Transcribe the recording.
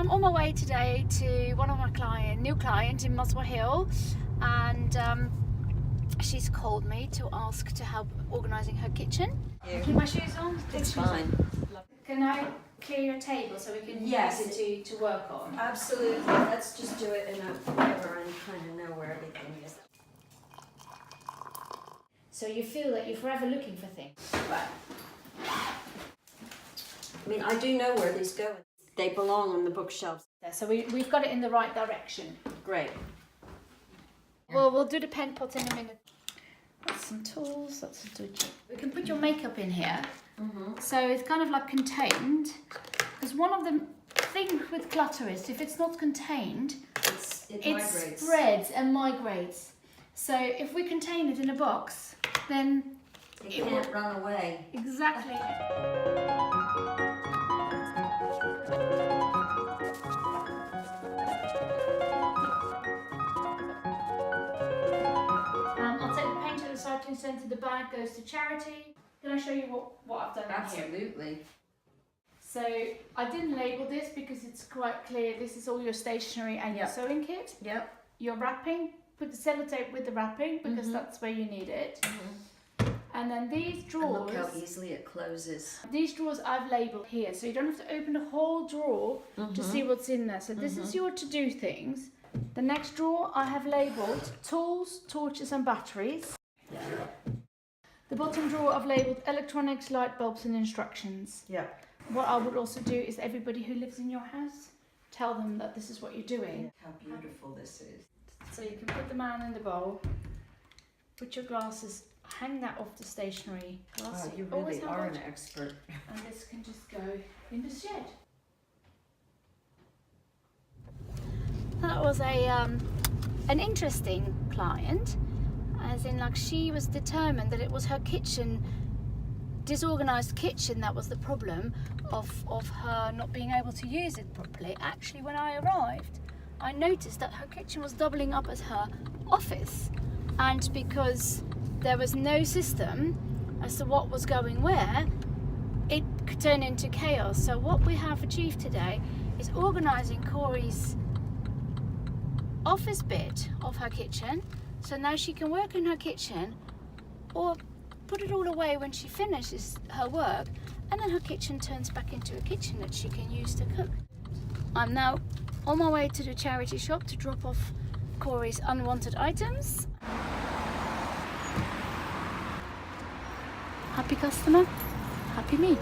I'm on my way today to one of my new client in Muswell Hill, and she's called me to ask to help organising her kitchen. Keep my shoes on? It's fine. Can I clear your table so we can use it to work on? Absolutely. Let's just do it in a whatever and kind of know where everything is. So you feel that you're forever looking for things. Right. I mean, I do know where these go. They belong on the bookshelves. So we've got it in the right direction. Great. Well, we'll do the pen pot in a minute. That's some tools, that's a dodgy. We can put your makeup in here. So it's kind of like contained. Because one of the things with clutter is if it's not contained, it spreads and migrates. So if we contain it in a box, then it can't run away. Exactly. I'll take the paint to the recycling centre. The bag goes to charity. Can I show you what I've done here? Absolutely. So I didn't label this because it's quite clear. This is all your stationery and your sewing kit. Yep. Your wrapping. Put the sellotape with the wrapping because that's where you need it. And then these drawers. And look how easily it closes. These drawers I've labelled here, so you don't have to open the whole drawer to see what's in there. So this is your to-do things. The next drawer I have labelled tools, torches and batteries. Yeah. The bottom drawer I've labelled electronics, light bulbs and instructions. Yeah. What I would also do is everybody who lives in your house, tell them that this is what you're doing. How beautiful this is. So you can put the man in the bowl, put your glasses, hang that off the stationery. Wow, you really are an expert. And this can just go in the shed. That was an interesting client, as in like she was determined that it was her kitchen, disorganised kitchen, that was the problem of her not being able to use it properly. Actually, when I arrived, I noticed that her kitchen was doubling up as her office, and because there was no system as to what was going where, it could turn into chaos. So what we have achieved today is organising Corey's office bit of her kitchen, so now she can work in her kitchen or put it all away when she finishes her work, and then her kitchen turns back into a kitchen that she can use to cook. I'm now on my way to the charity shop to drop off Corey's unwanted items. Happy customer, happy me.